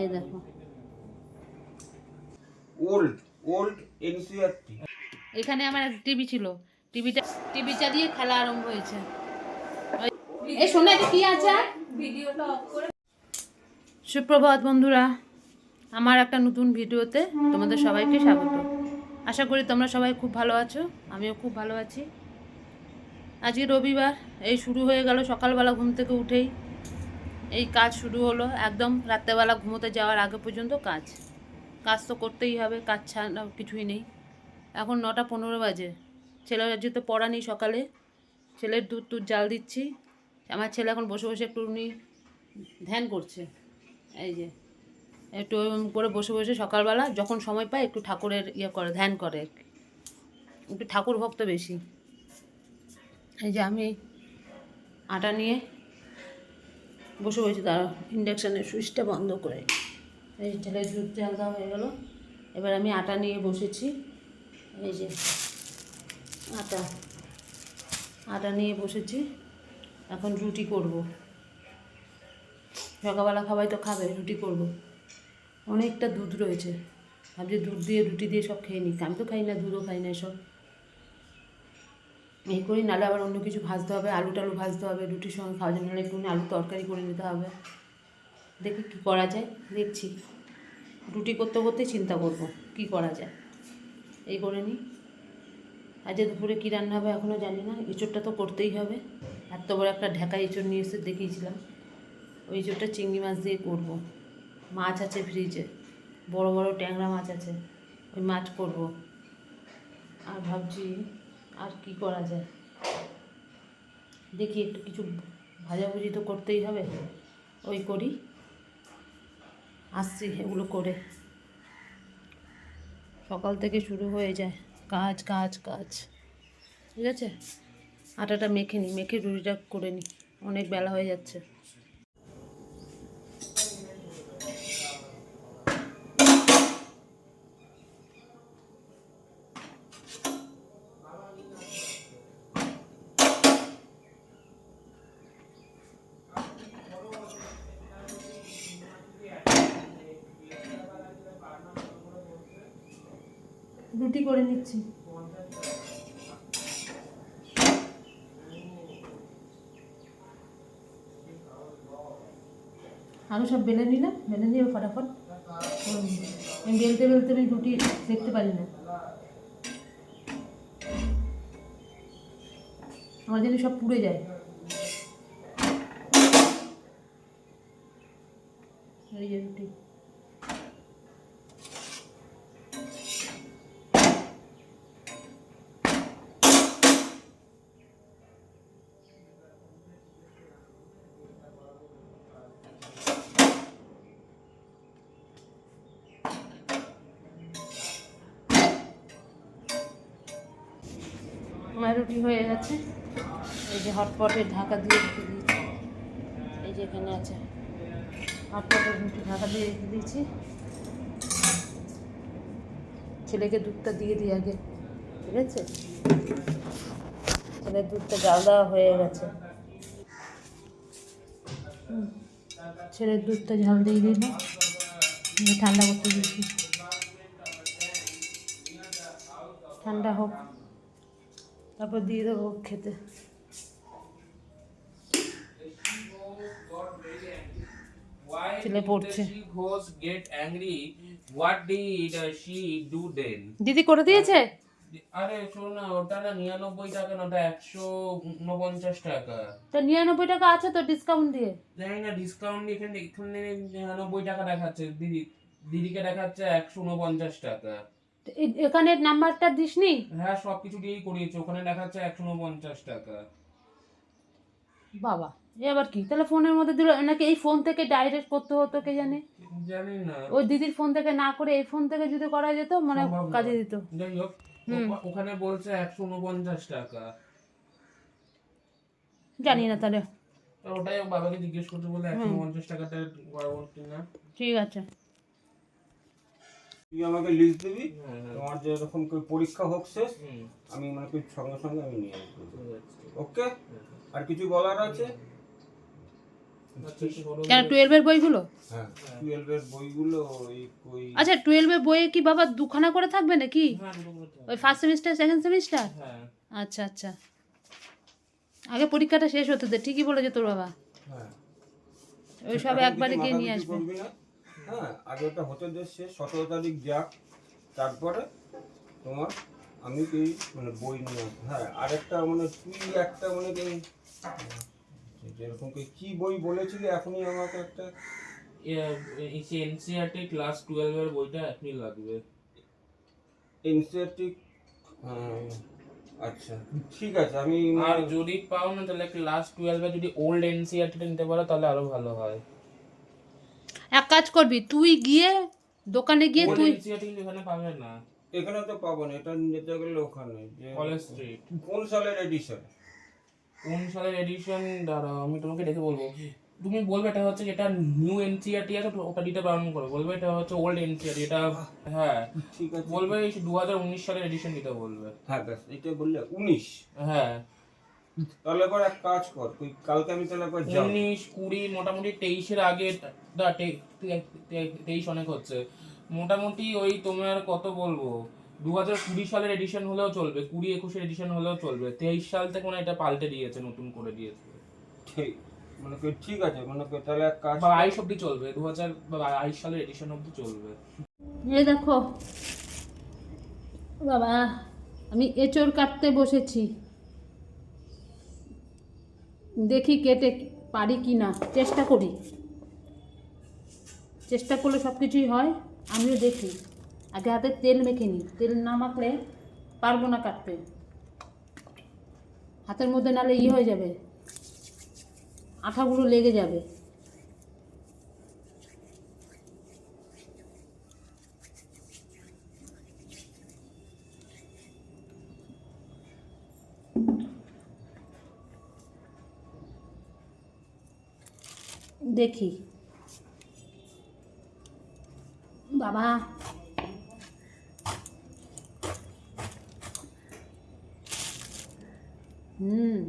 এই দেখো old old NCERT. এখানে আমার একটা টিভি ছিল, টিভিটা দিয়ে খেলা আরম্ভ হয়েছে। এই শোনা, এটা কি আছে? ভিডিওটা অফ করে। সুপ্রভাত বন্ধুরা, আমার একটা নতুন ভিডিওতে তোমাদের সবাইকে স্বাগত। আশা করি তোমরা সবাই খুব ভালো আছো, আমিও খুব ভালো আছি। আজকে রবিবার, এই শুরু হয়ে গেল সকালবেলা ঘুম থেকে উঠেই এই কাজ শুরু হলো। একদম রাত্রেবেলা ঘুমোতে যাওয়ার আগে পর্যন্ত কাজ কাজ তো করতেই হবে, কাজ ছাড়া কিছুই নেই। এখন 9:15 বাজে। ছেলের যেহেতু পড়া নেই সকালে, ছেলের দুধ জাল দিচ্ছি। আমার ছেলে এখন বসে বসে একটু ধ্যান করছে। এই যে একটু করে বসে বসে সকালবেলা যখন সময় পায় একটু ঠাকুরের করে, ধ্যান করে, একটু ঠাকুর ভক্ত বেশি। এই যে আমি আটা নিয়ে বসে বসে, তার ইন্ডাকশানের সুইচটা বন্ধ করে। এই ছেলের দুধ জাল দেওয়া হয়ে গেল। এবার আমি আটা নিয়ে বসেছি। এই যে আটা নিয়ে বসেছি, এখন রুটি করব। সকালবেলা সবাই তো খাবে, রুটি করব। অনেকটা দুধ রয়েছে, ভাবছি দুধ দিয়ে রুটি দিয়ে সব খেয়ে নিই। আমি তো খাই না, দুধও খাই না এসব। এই করি, নাহলে আবার অন্য কিছু ভাজতে হবে, আলু টালু ভাজতে হবে রুটির সঙ্গে খাওয়ার জন্য, নাহলে একটু আলু তরকারি করে নিতে হবে। দেখি কী করা যায়, দেখছি। রুটি করতে করতে চিন্তা করব কি করা যায়। এই করে নিই। আজ দুপুরে কী রান্না হবে এখনও জানি না। এঁচোড়টা তো করতেই হবে। এত বড় একটা ঢাকা এঁচোড় নিয়ে এসে দেখিয়েছিলাম, ওই এঁচোড়টা চিংড়ি মাছ দিয়ে করব। মাছ আছে ফ্রিজে, বড় বড় ট্যাংরা মাছ আছে, ওই মাছ করব। আর ভাবছি আর কি করা যায়, দেখি একটু কিছু ভাজাভুজি তো করতেই হবে, ওই করি। আসছি এগুলো করে। সকাল থেকে শুরু হয়ে যায় কাজ কাজ কাজ। ঠিক আছে, আটাটা মেখে নিই, মেখে রুটিটা করে নিই, অনেক বেলা হয়ে যাচ্ছে। রুটি করে নিচ্ছি। আরও সব বেলে নিলাম, বেলে নিয়ে ফটাফট আমি বেলতে বেলতে আমি রুটি দেখতে পারি না, আমার যেন সব পুড়ে যায়। এই যে রুটি, আমার রুটি হয়ে গেছে। এই যে হটপটের ঢাকা দিয়ে রেখে দিয়েছি, এই যে এখানে আছে হটপটের রুটি, ঢাকা দিয়ে রেখে দিয়েছি। ছেলেকে দুধটা দিয়ে দিই আগে, ঠিক আছে? ছেলের দুধটা জাল দেওয়া হয়ে গেছে। ছেলের দুধটা ঝাল দিয়ে দিলাম, ঠান্ডা করতে দিয়েছি, ঠান্ডা হোক, তারপর দিয়ে দেবো খেতে। ছেলে পড়ছে। দিদি করে দিয়েছে। আরে শোন না, ওটা না 99 টাকা না, ওটা 149 টাকা। তো 99 টাকা আছে তো ডিসকাউন্ট দিয়ে। জানি না ডিসকাউন্ট এখানে এখানে 99 টাকা দেখাচ্ছে, দিদিকে দেখাচ্ছে 149 টাকা। এখানে নাম্বারটা দিসনি? হ্যাঁ, সবকিছু দিয়েই করিয়েছে, ওখানে দেখাচ্ছে 149 টাকা। বাবা, এ আবার কি? তাহলে ফোনের মধ্যে দিল নাকি? এই ফোন থেকে ডাইরেক্ট করতে হতো, কে জানে। জানি না, ওই দিদির ফোন থেকে না করে এই ফোন থেকে যদি করা যেত, মানে কাজে দিত। যাই হোক, ওখানে বলছে 149 টাকা। জানি না তাহলে। ওটাই বাবাকে জিজ্ঞেস করতে বলে 150 টাকাতে পরবর্তী না। ঠিক আছে, তুই আমাকে লিস্ট দিবি, তোমার যেরকম পরীক্ষা হোক শেষ, আমি মানে সঙ্গে সঙ্গে আমি নিয়ে আসবো। ওকে, আর কিছু বলার আছে? আচ্ছা, কেন 12-এর বইগুলো? হ্যাঁ 12-এর বইগুলো ওই ওই আচ্ছা 12-এর বইয়ে কি বাবা দুখানা করে থাকবে নাকি? হ্যাঁ দুটো করে থাকবে। ওই ফার্স্ট সেমিস্টার সেকেন্ড সেমিস্টার? হ্যাঁ আচ্ছা আচ্ছা, আগে পরীক্ষাটা শেষ হতে দে, ঠিকই বলেছে তোর বাবা। হ্যাঁ ওই সব এখন একবারে কিছু গিয়ে নিয়ে মাথাপিছু আসবে। করবি না। হ্যাঁ আগে ওটা হতে দে, সে 17 তারিখ যাক, তারপরে তোমার আমি কি মানে বই নিয়ে আসবো। হ্যাঁ আরেকটা মানে তুই একটা মানে যেরকম কি বই বলেছিলি এখনই আমাকে একটা এনসিইআরটি ক্লাস 12 এর বইটা এখনই লাগবে। এনসিআরটি। আচ্ছা ঠিক আছে, আমি আর যদি পাও না তাহলে ক্লাস 12 এ যদি ওল্ড এনসিইআরটিটা নিতে পারো তাহলে আরো ভালো হয়। এক কাজ করবি, তুই গিয়ে দোকানে গিয়ে ওল্ড তুই এনসিইআরটি কিন্তু এখানে পাবে না, এখানে তো পাবো না, এটা নিতে গেলে ওখানে যে কলেজ স্ট্রিট। কোন সালের এডিশন। কোন সালের এডিশন দাঁড়াও আমি তোমাকে দেখে বলবো। তুমি বলবে এটা হচ্ছে যেটা নিউ এনসিইআরটি আছে ওটা দিতে বারণ করো, বলবে এটা হচ্ছে ওল্ড এনসিইআরটি এটা। হ্যাঁ ঠিক আছে, বলবে এই 2019 সালের এডিশন দিতে বলবে। হ্যাঁ ব্যাস এটা বললে 19। হ্যাঁ তাহলে এবার এক কাজ কর, তুই কালকে আমি তাহলে একবার যাব। 19 20 মোটামুটি 23-এর আগে 23 অনেক হচ্ছে, মোটামুটি ওই তোমার কত বলবো 2020 সালের এডিশন হলেও চলবে, 20-21 এডিশন হলেও চলবে। 23 সাল থেকে মানে এটা পাল্টে দিয়েছে, নতুন করে দিয়েছে। ঠিক মানে কি ঠিক আছে, মানে কি তাহলে এক কাজ বা 22 অব্দি চলবে, 2022 সালের এডিশন অব্দি চলবে। এই দেখো বাবা, আমি এঁচড় কাটতে বসেছি, দেখি কেটে পারি কি না, চেষ্টা করি, চেষ্টা করলে সব কিছুই হয়। আমিও দেখি, আগে হাতে তেল মেখে নিই, তেল না মাখলে পারবো না কাটতে, হাতের মধ্যে নালে হয়ে যাবে, আঠাগুলো লেগে যাবে। দেখি বাবা, হুম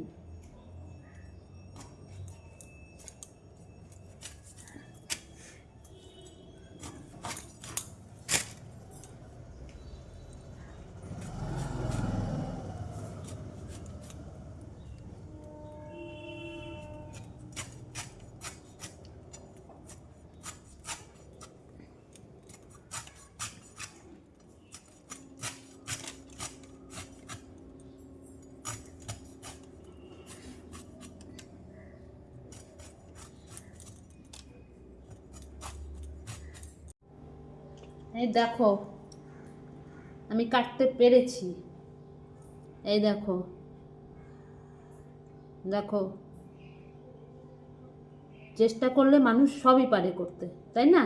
এই দেখো আমি কাটতে পেরেছি, এই দেখো দেখো, চেষ্টা করলে মানুষ সবই পারে করতে, তাই না?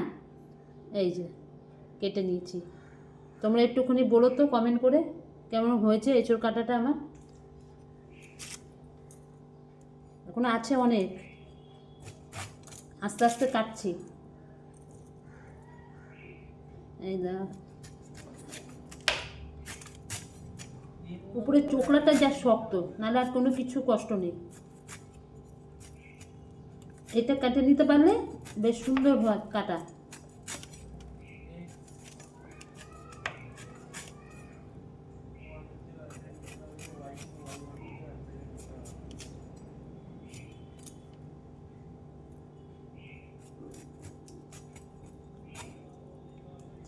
এই যে কেটে নিয়েছি, তোমরা একটুখানি বলো তো কমেন্ট করে কেমন হয়েছে এঁচড় কাটাটা আমার। এখনো আছে অনেক, আস্তে আস্তে কাটছি। এই দেখ উপরে চোখলাটা যা শক্ত, নাহলে আর কোনো কিছু কষ্ট নেই। এটা কাটে নিতে পারলে বেশ সুন্দর হয় কাটা।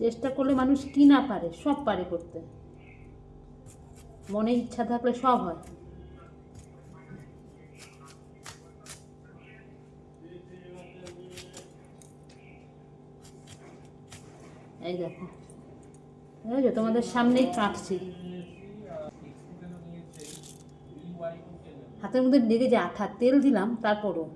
চেষ্টা করলে মানুষ কি না পারে, সব পারে করতে, মনে ইচ্ছা থাকলে সব হয়। এই দেখো, বুঝেছো, তোমাদের সামনেই কাটছি, হাতের মধ্যে লেগে যায় আঠা, তেল দিলাম তারপরও।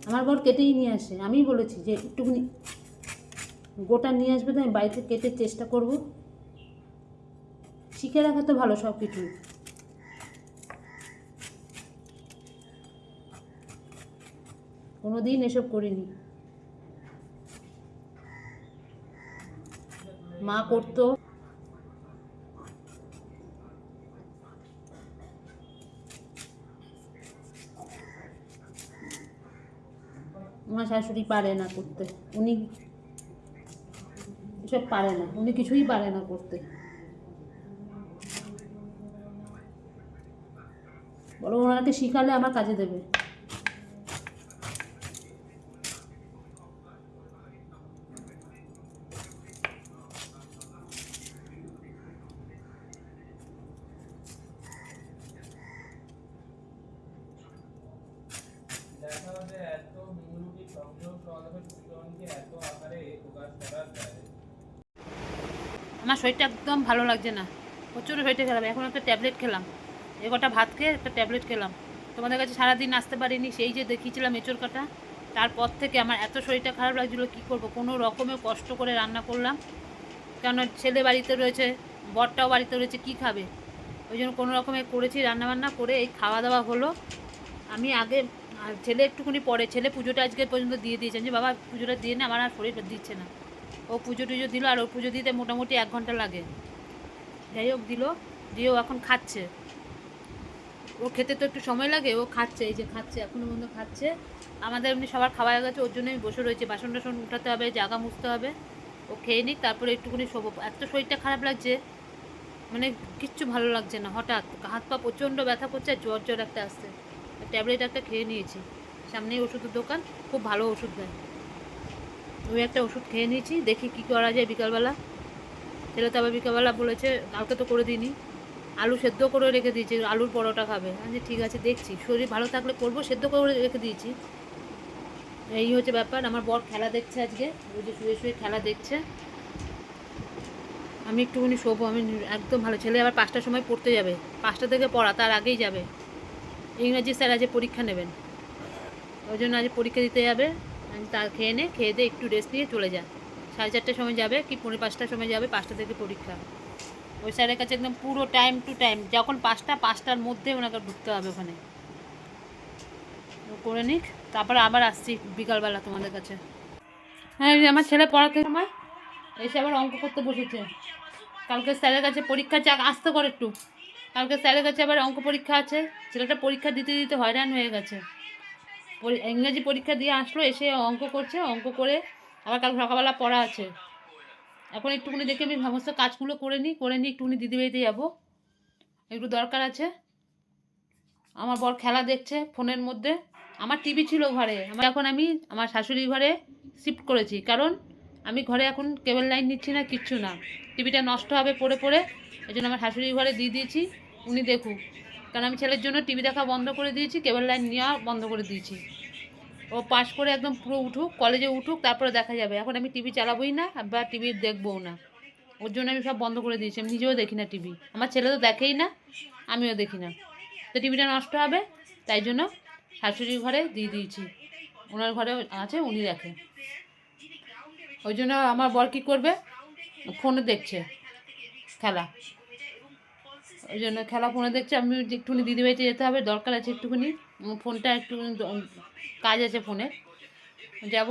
আমার বর কেটেই নিয়ে আসে, আমিই বলেছি যে একটুখানি গোটা নিয়ে আসবে, তো আমি বাড়িতে কেটে চেষ্টা করব। শিখে রাখা তো ভালো সব কিছু। কোনো দিন এসব করিনি। মা করতো, আমার শাশুড়ি পারে না করতে, উনি এসব পারে না, উনি কিছুই পারে না করতে। বলো ওনাকে শিখালে আমার কাজে দেবে। দেখা যাচ্ছে এত মূলটি সংযোগ সহজে জীবনকে এত আকারে প্রকাশ করা যায়। আমার শরীরটা একদম ভালো লাগছে না, প্রচুর শরীরটা খারাপ। এখন একটা ট্যাবলেট খেলাম, এ কটা ভাত খেয়ে একটা ট্যাবলেট খেলাম। তোমাদের কাছে সারাদিন আসতে পারিনি, সেই যে দেখিয়েছিলাম এঁচোড় কাটা, তারপর থেকে আমার এত শরীরটা খারাপ লাগছিলো, কী করবো, কোনো রকমে কষ্ট করে রান্না করলাম। কেন ছেলে বাড়িতে রয়েছে, বরটাও বাড়িতে রয়েছে, কী খাবে, ওই জন্য কোনো রকমে করেছি, রান্নাবান্না করে এই খাওয়া দাওয়া হলো। আমি আগে, আর ছেলে একটুখানি পরে, ছেলে পুজোটা আজকে পর্যন্ত দিয়ে দিয়েছেন যে বাবা পুজোটা দিয়ে না, আমার আর শরীর দিচ্ছে না। ও পুজো টুজো দিল, আর ও পুজো দিতে মোটামুটি 1 ঘন্টা লাগে। যাই হোক দিল, দিয়ে ও এখন খাচ্ছে। ও খেতে তো একটু সময় লাগে, ও খাচ্ছে, এই যে খাচ্ছে, এখনো পর্যন্ত খাচ্ছে। আমাদের এমনি সবার খাওয়া হয়ে গেছে, ওর জন্য আমি বসে রয়েছি, বাসন টাসন উঠাতে হবে, জায়গা মুছতে হবে। ও খেয়ে নিক, তারপরে একটুখানি শোবো। এত শরীরটা খারাপ লাগছে, মানে কিচ্ছু ভালো লাগছে না, হঠাৎ হাত পা প্রচণ্ড ব্যথা করছে, আর জ্বর জ্বর একটা আসছে। ট্যাবলেট একটা খেয়ে নিয়েছি, সামনেই ওষুধের দোকান, খুব ভালো ওষুধ দেয়, ওই একটা ওষুধ খেয়ে নিয়েছি। দেখি কী করা যায় বিকালবেলা। ছেলে তো আবার বিকালবেলা বলেছে, কালকে তো করে দিইনি, আলু সেদ্ধ করে রেখে দিয়েছি, আলুর পরোটা খাবে। আমি ঠিক আছে দেখছি, শরীর ভালো থাকলে করবো, সেদ্ধ করে রেখে দিয়েছি। এই হচ্ছে ব্যাপার। আমার বর খেলা দেখছে আজকে, ওই যে শুয়ে শুয়ে খেলা দেখছে। আমি একটুখানি শোবো, আমি একদম ভালো। ছেলে আবার 5টার সময় পড়তে যাবে, 5টা থেকে পড়া, তার আগেই যাবে। ইংরাজি স্যার আজ পরীক্ষা নেবেন, ওই জন্য আজ পরীক্ষা দিতে যাবে। তার খেয়ে দিয়ে একটু রেস্ট নিয়ে চলে যায়। 4:30টার সময় যাবে কি 4:45টার সময় যাবে, 5টা থেকে পরীক্ষা। ওই স্যারের কাছে একদম পুরো টাইম টু টাইম, যখন 5টার মধ্যে ওনাকে ঢুকতে হবে ওখানে। ও করে নিক, তারপরে আবার আসছি বিকালবেলা তোমাদের কাছে। হ্যাঁ, আমার ছেলে পড়াতে সময় এসে আবার অঙ্ক করতে বসেছে। কালকে স্যারের কাছে পরীক্ষা আছে, আসতে করে একটু। কালকে স্যারের কাছে আবার অঙ্ক পরীক্ষা আছে। ছেলেটা পরীক্ষা দিতে দিতে হয়রান হয়ে গেছে। ইংরেজি পরীক্ষা দিয়ে আসলো, এসে অঙ্ক করছে, অঙ্ক করে আবার কাল সকালবেলা পড়া আছে। এখন একটুখানি দেখে আমি সমস্ত কাজগুলো করে নিই একটুখানি দিদিবাড়িতে যাবো, একটু দরকার আছে। আমার বর খেলা দেখছে ফোনের মধ্যে। আমার টিভি ছিল ঘরে, এখন আমি আমার শাশুড়ির ঘরে শিফট করেছি, কারণ আমি ঘরে এখন কেবল লাইন নিচ্ছি না, কিচ্ছু না, টিভিটা নষ্ট হবে পড়ে পড়ে। এই জন্য আমার শাশুড়ির ঘরে দিয়ে দিয়েছি, উনি দেখুক। কারণ আমি ছেলের জন্য টিভি দেখা বন্ধ করে দিয়েছি, কেবল লাইন নেওয়া বন্ধ করে দিয়েছি। ও পাস করে একদম পুরো উঠুক, কলেজে উঠুক, তারপরে দেখা যাবে। এখন আমি টিভি চালাবোই না, বা টিভি দেখবও না, ওর জন্য আমি সব বন্ধ করে দিয়েছি। আমি নিজেও দেখি না টিভি, আমার ছেলে তো দেখেই না, আমিও দেখি না। তো টিভিটা নষ্ট হবে, তাই জন্য শাশুড়ির ঘরে দিয়ে দিয়েছি, ওনার ঘরে আছে, উনি দেখে। ওই জন্য আমার বর কী করবে, ফোনে দেখছে খেলা, ওই জন্য খেলা ফোনে দেখছে। আমি একটুখানি দিদিবাড়িতে যেতে হবে, দরকার আছে একটুখানি, ফোনটা একটু কাজ আছে ফোনে, যাব।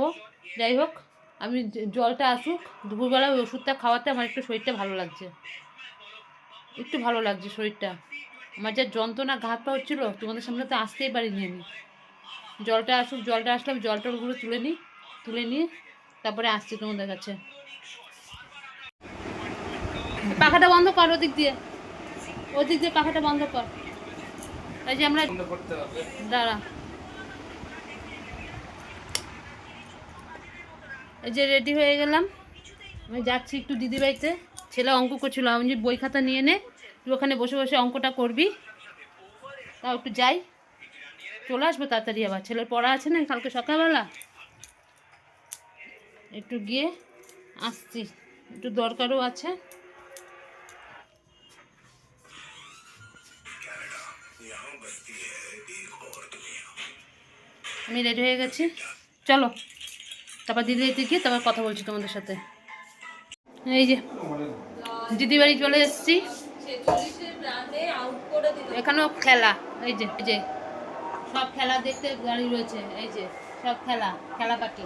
যাই হোক, আমি জলটা আসুক, দুপুরবেলা ওই ওষুধটা খাওয়াতে আমার একটু শরীরটা ভালো লাগছে, একটু ভালো লাগছে শরীরটা। আমার যা যন্ত্রণা ঘাত পা হচ্ছিলো, তোমাদের সামনে তো আসতেই পারিনি আমি। জলটা আসুক, জলটা আসলাম, জলটা ওগুলো তুলে নিয়ে তারপরে আসছি তোমাদের কাছে। পাখাটা বন্ধ কর, ওদিক দিয়ে পাখাটা বন্ধ কর। এই যে আমরা দাঁড়া, এই যে রেডি হয়ে গেলাম, আমি যাচ্ছি একটু দিদিবাড়িতে। ছেলে অঙ্ক করছিল, আমি যে বই খাতা নিয়ে নে, তুই ওখানে বসে বসে অঙ্কটা করবি। তাও একটু যাই, চলে আসবো তাড়াতাড়ি। আবার ছেলের পড়া আছে না কালকে সকালবেলা, একটু গিয়ে আসছি, একটু দরকারও আছে। আমি রেডি হয়ে গেছি, চলো তারপর দিদিবাড়িতে গিয়ে তারপর কথা বলছি তোমাদের সাথে। এই যে দিদি বাড়ি চলে এসেছি, এখানেও খেলা, এই যে সব খেলা দেখতে গাড়ি রয়েছে। এই যে সব খেলা পাটি।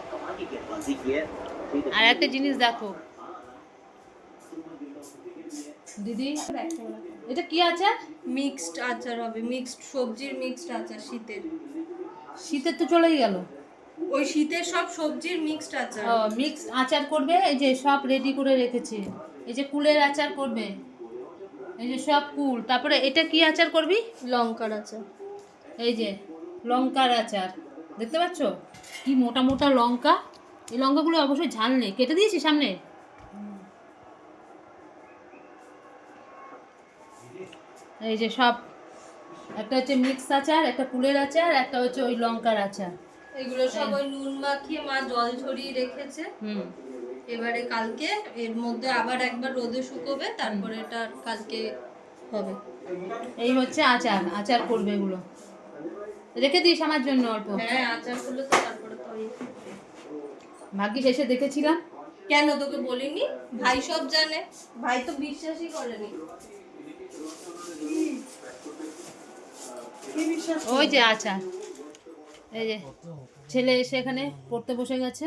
আর একটা জিনিস দেখো দিদি, এটা কি আচার? মিক্সড আচার হবে, মিক্সড সবজির মিক্সড আচার শীতের। শীতের তো চলেই গেল। ওই শীতের সব সবজির মিক্সড আচার। ও মিক্সড আচার করবে, এই যে সব রেডি করে রেখেছে। এই যে কুলের আচার করবে, এই যে সব কুল। তারপরে এটা কি আচার করবি? লঙ্কার আচার। এই যে লঙ্কার আচার, দেখতে পাচ্ছ কি মোটা মোটা লঙ্কা। এই লঙ্কাগুলো অবশ্যই ঝাল নেই, কেটে দিয়েছি সামনে। এই যে সব, একটা হচ্ছে মিক্স আচার, একটা কুলের আচার, একটা হচ্ছে ওই লঙ্কার আচার। এগুলো সব ওই নুন মাখিয়ে মা জল ঝরিয়ে রেখেছে। এবারে কালকে এর মধ্যে আবার একবার রোদে শুকোবে, তারপরে এটা কালকে হবে। এই হচ্ছে আচার করবে এগুলো। রেখে দিস আমার জন্য অল্প। হ্যাঁ, আচারগুলো তো তারপরে তো ভাগ্যিস এসে দেখেছিলাম। কেন তোকে বলিনি? ভাই সব জানে, ভাই তো বিশ্বাসই করেনি। ওই যে আচার, এই যে ছেলে এসে এখানে পড়তে বসে গেছে।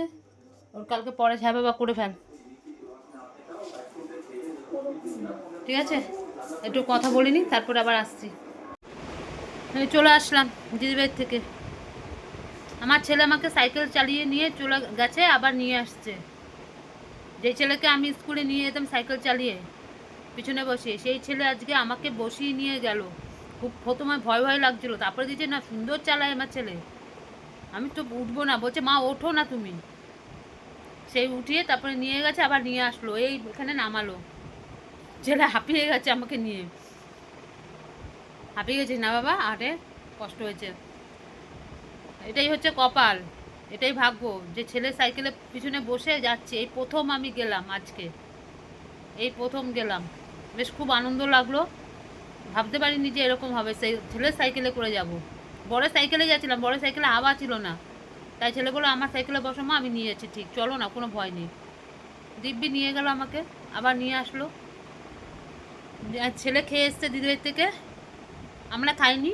ওর কালকে পরে হ্যাঁ বাবা করে ফেল, ঠিক আছে? একটু কথা বলিনি, তারপরে আবার আসছি। আমি চলে আসলাম দিদিবাড়ির থেকে। আমার ছেলে আমাকে সাইকেল চালিয়ে নিয়ে চলে গেছে, আবার নিয়ে আসছে। যে ছেলেকে আমি স্কুলে নিয়ে যেতাম সাইকেল চালিয়ে পিছনে বসিয়ে, সেই ছেলে আজকে আমাকে বসিয়ে নিয়ে গেল। খুব প্রথমে ভয় ভয় লাগছিল, তারপরে দিয়েছে না সুন্দর চালায় আমার ছেলে। আমি তো উঠবো না, বলছে মা ওঠো না তুমি। সেই উঠিয়ে তারপরে নিয়ে গেছে, আবার নিয়ে আসলো, এই এখানে নামালো। ছেলে হাঁপিয়ে গেছে আমাকে নিয়ে, হাঁপিয়ে গেছে না বাবা, আরে কষ্ট হয়েছে। এটাই হচ্ছে কপাল, এটাই ভাগ্য যে ছেলে সাইকেলের পিছনে বসে যাচ্ছে। এই প্রথম আমি গেলাম আজকে, এই প্রথম গেলাম, বেশ খুব আনন্দ লাগলো। ভাবতে পারিনি যে এরকম হবে, সেই ছেলের সাইকেলে করে যাব। বড় সাইকেলে গেছিলাম, বড় সাইকেলে হাওয়া ছিল না, তাই ছেলে বললো আমার সাইকেলে বসো মা, আমি নিয়ে যাচ্ছি, ঠিক চলো না, কোনো ভয় নেই। দিব্যি নিয়ে গেল আমাকে, আবার নিয়ে আসলো। আর ছেলে খেয়ে এসছে দিদির থেকে, আমরা খাইনি,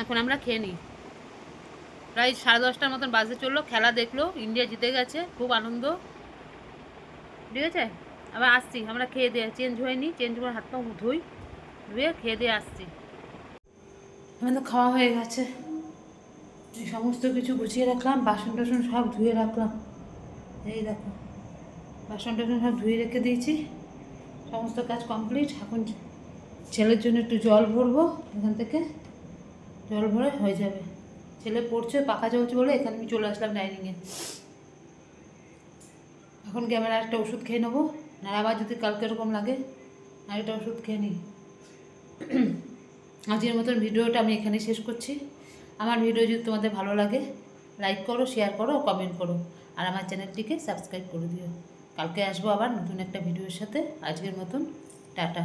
এখন আমরা খেয়ে নিই। প্রায় 10:30টার মতন বাজে চললো, খেলা দেখলো, ইন্ডিয়া জিতে গেছে, খুব আনন্দ। ঠিক আছে, আবার আসছি, আমরা খেয়ে দিয়ে চেঞ্জ হয়ে নিই, চেঞ্জ করে হাত পা ধুই, ধুয়ে খেয়ে দিয়ে আসছি। আমার তো খাওয়া হয়ে গেছে, এই সমস্ত কিছু গুছিয়ে রাখলাম, বাসন টাসন সব ধুয়ে রাখলাম। এই দেখো বাসন টাসন সব ধুয়ে রেখে দিয়েছি, সমস্ত কাজ কমপ্লিট। এখন ছেলের জন্য একটু জল ভরবো, এখান থেকে জল ভরে হয়ে যাবে। ছেলে পড়ছে, পাখা চলছে বলে এখানে আমি চলে আসলাম ডাইনিংয়ে। এখন ক্যামেরা একটা ওষুধ খেয়ে নেবো, না আবার যদি কালকে এরকম লাগে আর একটা ওষুধ খেয়ে নিই। আজকের মতন ভিডিওটা আমি এখানে শেষ করছি। আমার ভিডিও যদি তোমাদের ভালো লাগে লাইক করো, শেয়ার করো, কমেন্ট করো, আর আমার চ্যানেলটিকে সাবস্ক্রাইব করে দিও। কালকে আসবো আবার নতুন একটা ভিডিওর সাথে। আজকের মতন টাটা।